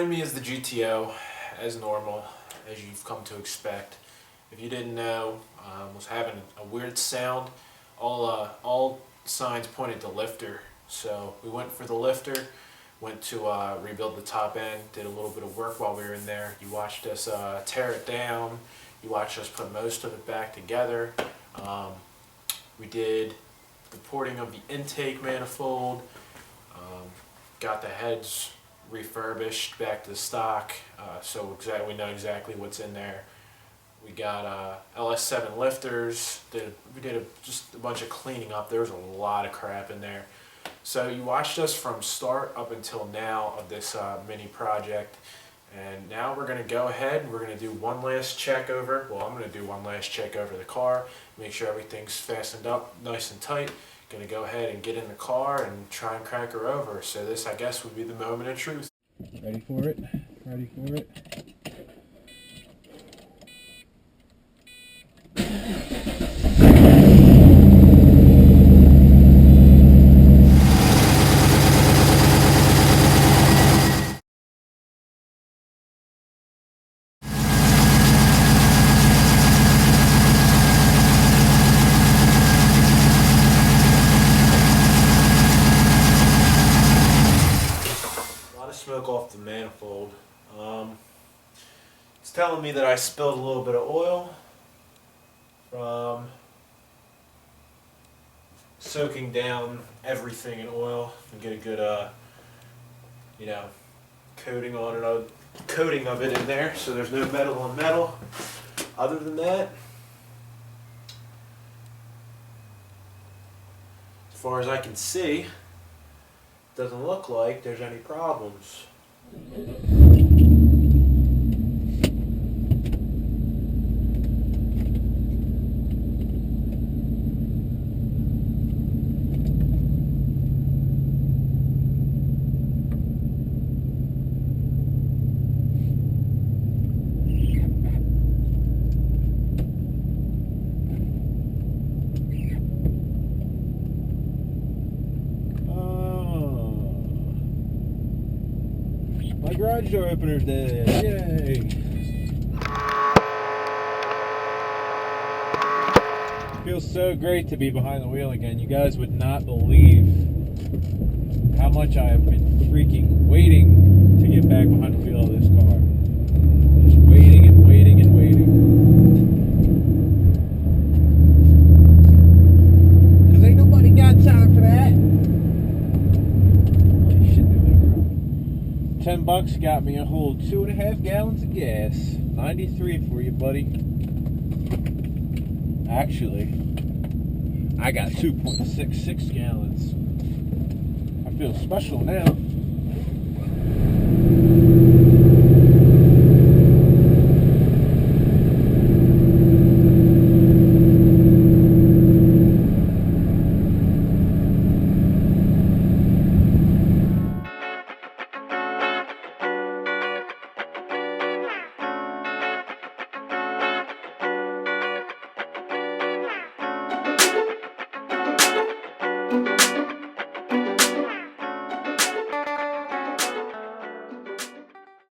Behind me is the GTO, as normal, as you've come to expect. If you didn't know, was having a weird sound. All signs pointed to lifter, so we went for the lifter. Went to rebuild the top end, did a little bit of work while we were in there. You watched us tear it down. You watched us put most of it back together. We did the porting of the intake manifold, got the heads refurbished back to stock, so we know exactly what's in there. We got LS7 lifters. We did just a bunch of cleaning up. There was a lot of crap in there. So you watched us from start up until now of this mini project, and now we're going to go ahead and we're going to do one last check over. Well, I'm going to do one last check over the car, make sure everything's fastened up nice and tight. Going to go ahead and get in the car and try and crank her over. So this, I guess, would be the moment of truth. Ready for it? Ready for it? Smoke off the manifold. It's telling me that I spilled a little bit of oil from soaking down everything in oil and get a good coating on it, coating of it in there, so there's no metal on metal. Other than that, as far as I can see, doesn't look like there's any problems. My garage door opener's dead. Yay! Feels so great to be behind the wheel again. You guys would not believe how much I have been freaking waiting to get back behind the wheel of this car. Just waiting and waiting and waiting. Because ain't nobody got time for that. $10 got me a whole 2.5 gallons of gas. 93 for you, buddy. Actually, I got 2.66 gallons. I feel special now.